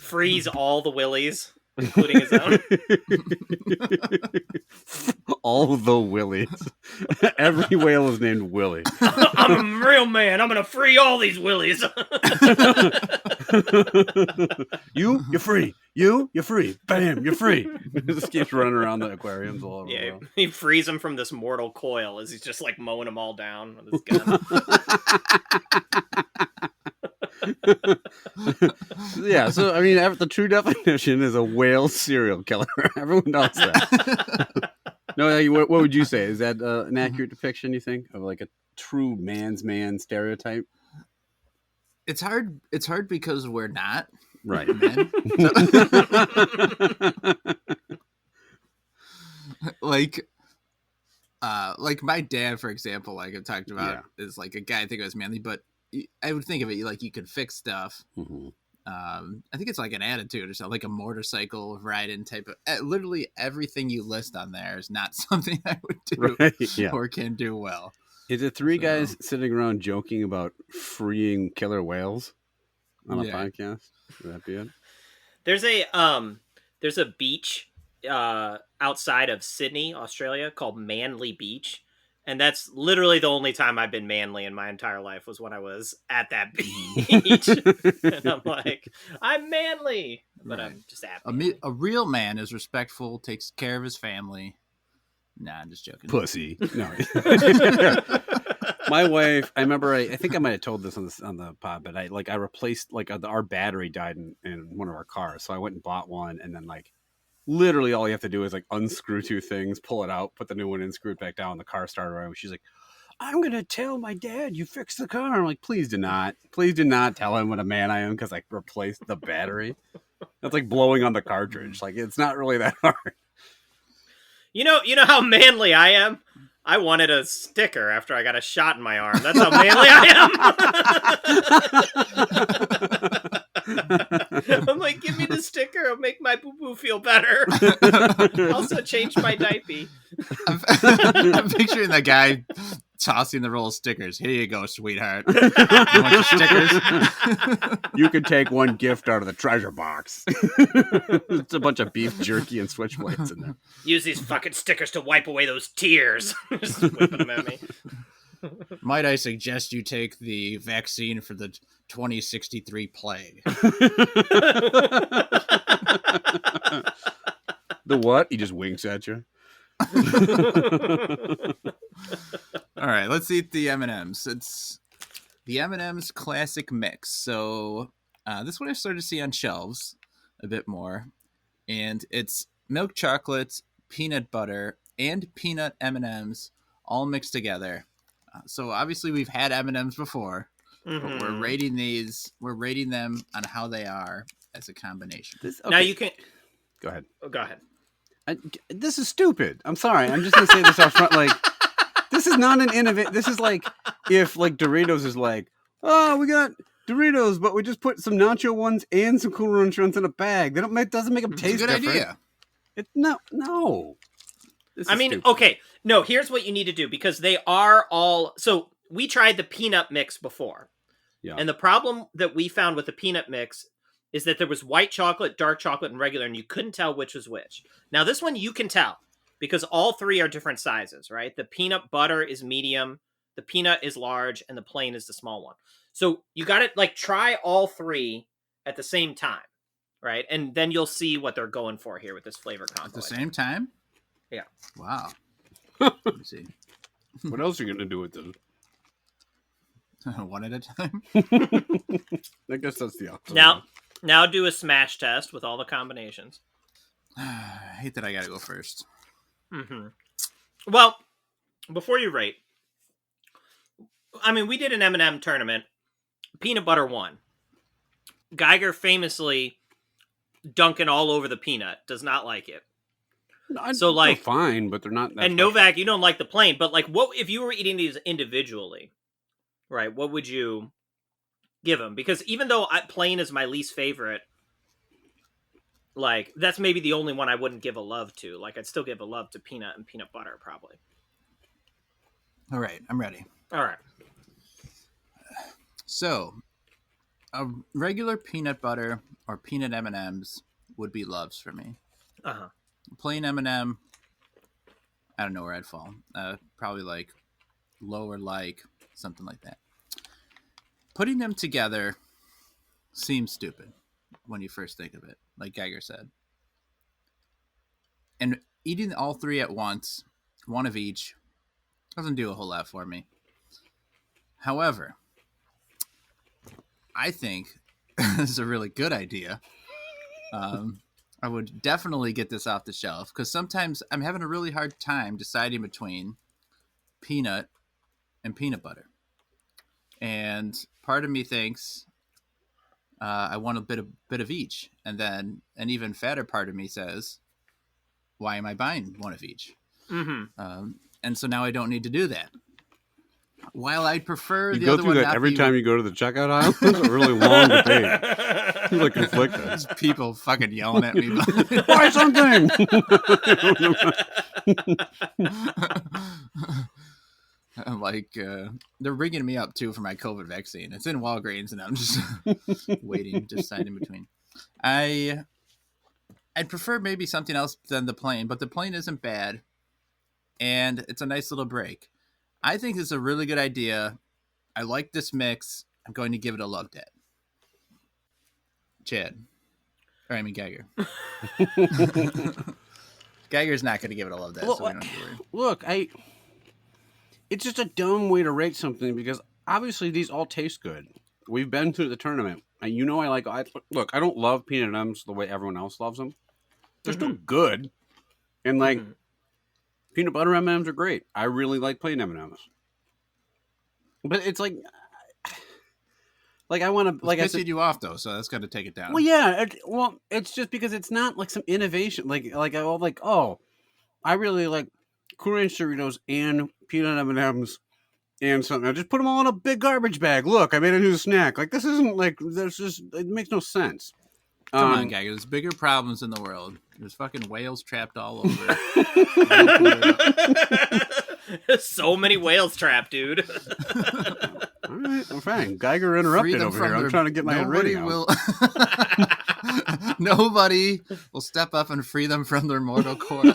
Freeze all the willies, including his own. All the willies. Every whale is named Willie. I'm a real man. I'm gonna free all these willies. You're free. You're free. Bam, you're free. Just keeps running around the aquariums all over the world. He frees him from this mortal coil as he's just like mowing them all down with his gun. Yeah, so I mean, the true definition is a whale serial killer. Everyone knows that. No, what would you say? Is that an accurate depiction, you think, of like a true man's man stereotype? It's hard. It's hard because we're not right men. Like my dad, for example, like I've talked about, is like a guy I think was manly, but I would think of it like you could fix stuff. Mm-hmm. I think it's like an attitude or something, like a motorcycle riding type of. Literally everything you list on there is not something I would do or can do well. Is it three guys sitting around joking about freeing killer whales on a podcast? Would that be it? There's a beach outside of Sydney, Australia, called Manly Beach. And that's literally the only time I've been manly in my entire life was when I was at that beach. And I'm like, I'm manly. But I'm just happy. A real man is respectful, takes care of his family. Nah, I'm just joking. Pussy. No. My wife, I remember, I think I might have told this on the pod, but I replaced, our battery died in one of our cars. So I went and bought one, and then literally all you have to do is unscrew two things, pull it out, put the new one in, screw it back down, the car started running. She's like, I'm going to tell my dad you fixed the car. I'm like, please do not tell him what a man I am because I replaced the battery. That's like blowing on the cartridge. It's not really that hard. You know how manly I am? I wanted a sticker after I got a shot in my arm. That's how manly I am. I'm like, give me the sticker. It'll make my boo-boo feel better. Also change my diaper. I'm picturing the guy tossing the roll of stickers. Here you go, sweetheart. You want your stickers? You can take one gift out of the treasure box. It's a bunch of beef jerky and switchblades in there. Use these fucking stickers to wipe away those tears. Just whipping them at me. Might I suggest you take the vaccine for the 2063 plague? The what? He just winks at you. All right, let's eat the M&Ms. It's the M&Ms classic mix. So this one I started to see on shelves a bit more, and it's milk chocolate, peanut butter, and peanut M&Ms all mixed together. So obviously we've had M&Ms before, but we're rating these. We're rating them on how they are as a combination. Now you can go ahead. Oh, go ahead. This is stupid. I'm sorry. I'm just gonna say this up front. This is not an innovate. This is if Doritos is oh, we got Doritos, but we just put some nacho ones and some Cool Ranch ones in a bag. They don't doesn't make them It's taste a good different. idea. No. This is I mean, stupid. okay. No, here's what you need to do, because they are all... So we tried the peanut mix before. Yeah. And the problem that we found with the peanut mix is that there was white chocolate, dark chocolate, and regular, and you couldn't tell which was which. Now, this one you can tell, because all three are different sizes, right? The peanut butter is medium, the peanut is large, and the plain is the small one. So you got to like try all three at the same time, right? And then you'll see what they're going for here with this flavor combo. At the same time? Yeah. Wow. Let me see. What else are you going to do with this? One at a time? I guess that's the opposite. Now do a smash test with all the combinations. I hate that I gotta go first. Mm-hmm. Well, before you rate, I mean, we did an M&M tournament. Peanut butter won. Geiger famously dunking all over the peanut. Does not like it. So, like, they're fine, but they're not that and special. Novak, you don't like the plain, but like, what if you were eating these individually, right? What would you give them? Because even though plain is my least favorite, like, that's maybe the only one I wouldn't give a love to. Like, I'd still give a love to peanut and peanut butter, probably. All right, I'm ready. All right. So, a regular peanut butter or peanut M&Ms would be loves for me. Uh-huh. Plain M&M, I don't know where I'd fall. Probably like lower, like something like that. Putting them together seems stupid when you first think of it, like Geiger said. And eating all three at once, one of each, doesn't do a whole lot for me. However, I think this is a really good idea. I would definitely get this off the shelf because sometimes I'm having a really hard time deciding between peanut and peanut butter. And part of me thinks I want a bit of each. And then an even fatter part of me says, why am I buying one of each? Mm-hmm. And so now I don't need to do that. While I'd prefer you the go other through one that not every be... time you go to the checkout aisle. It's a really long debate. You're like conflicted. There's people fucking yelling at me. Buy something. I'm like, they're ringing me up too for my COVID vaccine. It's in Walgreens, and I'm just waiting, deciding in between. I'd prefer maybe something else than the plain, but the plain isn't bad, and it's a nice little break. I think it's a really good idea. I like this mix. I'm going to give it a love dat. Chad. Or I mean Geiger. Geiger's not going to give it a love dat, so we don't have to worry. Look, it's just a dumb way to rate something because obviously these all taste good. We've been through the tournament, and you know I don't love peanut M&Ms the way everyone else loves them. They're still good, and like peanut butter M&Ms are great. I really like plain M&Ms, but it's like I want to like it's pissing you off though, so that's got to take it down. Well, yeah, it's just because it's not like some innovation. I really like Cool Ranch Doritos and peanut M&Ms and something. I just put them all in a big garbage bag. Look, I made a new snack. Like, this isn't like, it makes no sense. Come on, Geiger. There's bigger problems in the world. There's fucking whales trapped all over. So many whales trapped, dude. All right, I'm fine. Geiger interrupted over here. I'm trying to get my rating out. Nobody will step up and free them from their mortal coil.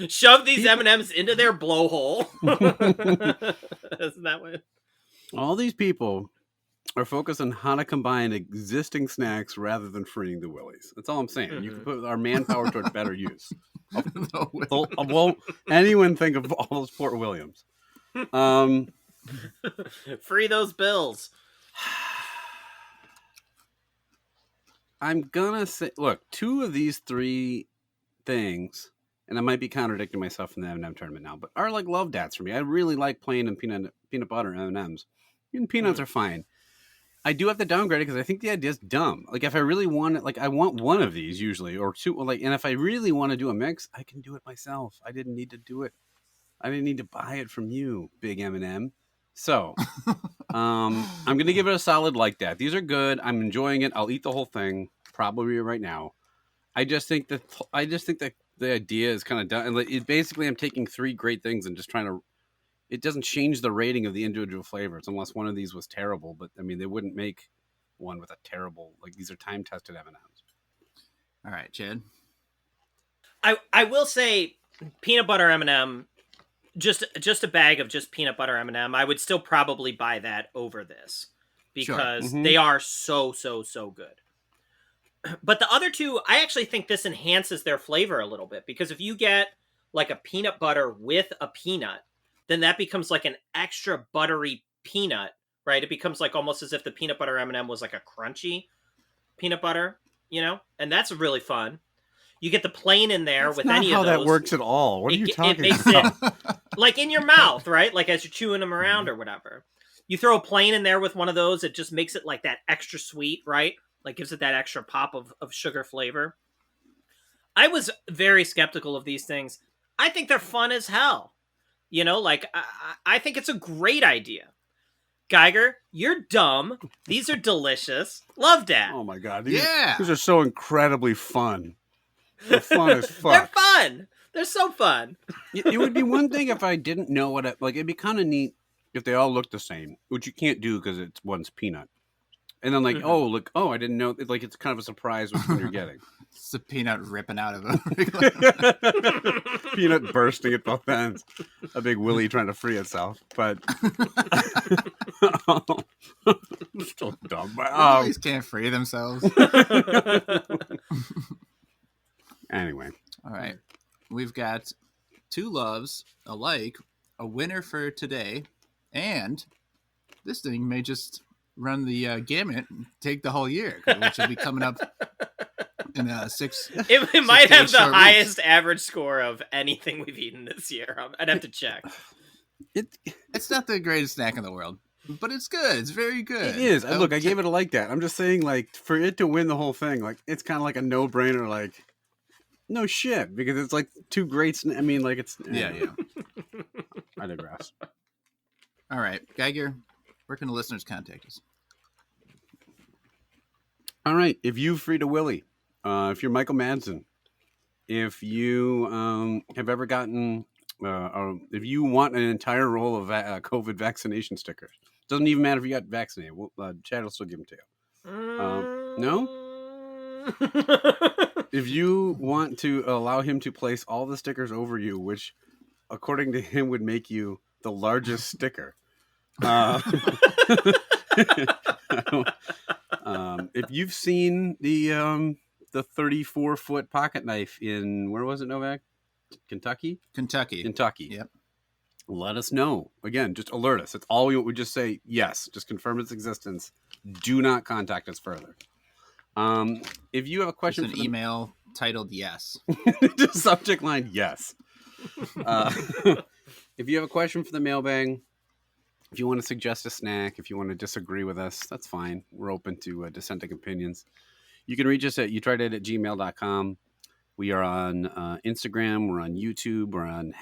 Shove these M&Ms into their blowhole. Isn't that what? All these people are focused on how to combine existing snacks rather than freeing the willies. That's all I'm saying. You can put our manpower towards better use. Won't anyone think of all those Port Williams? Free those bills. I'm gonna say, look, two of these three things, and I might be contradicting myself in the M&M tournament now, but are like love dats for me. I really like plain and peanut butter M&Ms. Even peanuts are fine. I do have to downgrade it because I think the idea is dumb. Like, if I really want it, like, I want one of these usually, or two, like, and if I really want to do a mix, I can do it myself. I didn't need to do it. I didn't need to buy it from you, big M&M. So, I'm going to give it a solid like that. These are good. I'm enjoying it. I'll eat the whole thing probably right now. I just think that the idea is kind of done. And basically, I'm taking three great things and just trying to. It doesn't change the rating of the individual flavors unless one of these was terrible. But I mean, they wouldn't make one with a terrible. Like these are time tested M&Ms. All right, Chad. I will say peanut butter M&M, just a bag of just peanut butter M&M. I would still probably buy that over this because they are so good. But the other two, I actually think this enhances their flavor a little bit because if you get like a peanut butter with a peanut, then that becomes like an extra buttery peanut, right? It becomes like almost as if the peanut butter M&M was like a crunchy peanut butter, you know? And that's really fun. You get the plain in there with any of those. That's not how that works at all. What are you talking about? It makes it like in your mouth, right? Like as you're chewing them around or whatever. You throw a plain in there with one of those, it just makes it like that extra sweet, right? Like gives it that extra pop of sugar flavor. I was very skeptical of these things. I think they're fun as hell. You know, like I think it's a great idea. Geiger, you're dumb. These are delicious. Love that. Oh my God. These are so incredibly fun. They're fun as fuck. They're fun. They're so fun. It would be one thing if I didn't know what it'd be kind of neat if they all looked the same, which you can't do because one's peanut. And then I didn't know. It's kind of a surprise which one you're getting. It's a peanut ripping out of it. Peanut bursting at both ends. A big willy trying to free itself. But still dumb. These can't free themselves. Anyway. All right. We've got two loves alike, a winner for today, and this thing may just run the gamut and take the whole year, which will be coming up in 6 It might have the highest average score of anything we've eaten this year. I'd have to check. It's not the greatest snack in the world, but it's good. It's very good. It is. Look, I gave it a like that. I'm just saying, like, for it to win the whole thing, like, it's kind of like a no-brainer, like, no shit, because it's like two greats. I mean, like, it's... Yeah. I digress. All right, Geiger, where can the listeners contact us? All right, if you freed a willy, if you're Michael Madsen, if you have ever gotten, if you want an entire roll of COVID vaccination stickers, doesn't even matter if you got vaccinated. Chad will still give them to you. No? If you want to allow him to place all the stickers over you, which, according to him, would make you the largest sticker. If you've seen the 34-foot pocket knife in, where was it, Novak? Kentucky. Yep. Let us know. Again, just alert us. It's all we would just say yes. Just confirm its existence. Do not contact us further. If you have a question, an email titled yes. Just subject line yes. If you have a question for the mailbag, if you want to suggest a snack, if you want to disagree with us, that's fine. We're open to dissenting opinions. You can reach us at youtrydat@gmail.com. We are on Instagram. We're on YouTube. We're on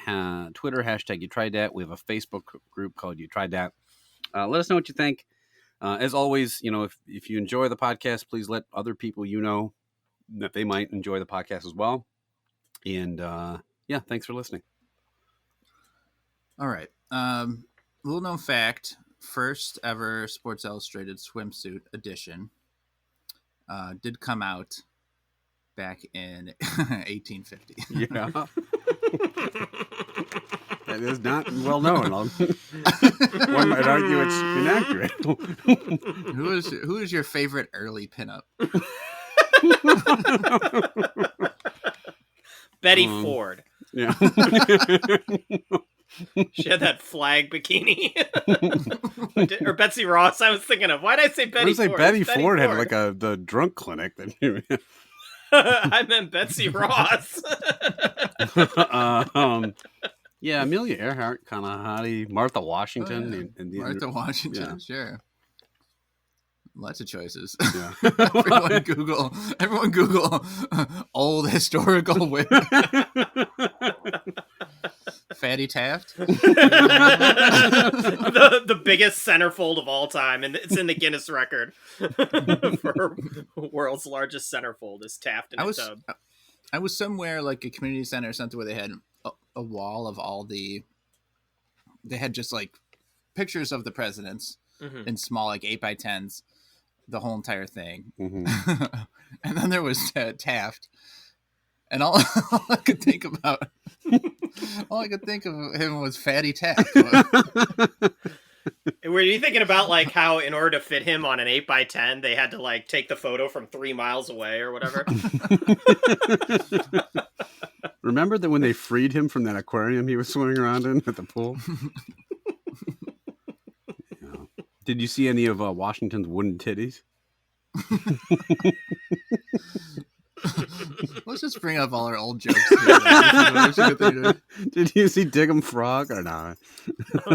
Twitter, # You Tried Dat. We have a Facebook group called You Tried Dat. Let us know what you think. As always, if you enjoy the podcast, please let other people know that they might enjoy the podcast as well. And thanks for listening. All right. Little known fact, first ever Sports Illustrated swimsuit edition did come out back in 1850. Yeah. That is not well known. One might argue it's inaccurate. Who is your favorite early pinup? Betty Ford. Yeah. She had that flag bikini. Or Betsy Ross, I was thinking of. Why did I say Betty Ford? Betty Ford had like the drunk clinic. I meant Betsy Ross. Yeah, Amelia Earhart, kind of hottie. Martha Washington. Martha Washington, sure. Lots of choices. Yeah. Everyone Google old historical women. Fatty Taft. The biggest centerfold of all time, and it's in the Guinness record for world's largest centerfold is Taft in a tub. I was somewhere like a community center or something where they had a wall of all they had just like pictures of the presidents in small like 8x10s, the whole entire thing. And then there was Taft, and all I could think of him was Fatty Taft. Were you thinking about like how in order to fit him on an 8x10 they had to like take the photo from 3 miles away or whatever? Remember that when they freed him from that aquarium he was swimming around in at the pool? Yeah. Did you see any of Washington's wooden titties? Let's just bring up all our old jokes. Did you see Diggum Frog or not?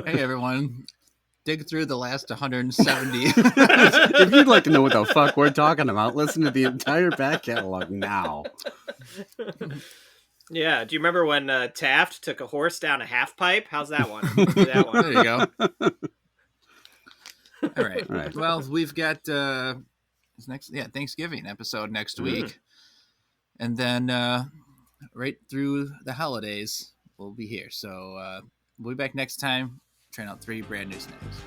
Hey everyone, dig through the last 170. If you'd like to know what the fuck we're talking about, listen to the entire back catalog now. Yeah, do you remember when Taft took a horse down a half pipe? How's that one? That one. There you go. All right. Well, we've got Thanksgiving episode next week, and then right through the holidays we'll be here. So we'll be back next time, trying out 3 brand new snacks.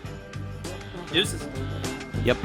Deuces. Yep.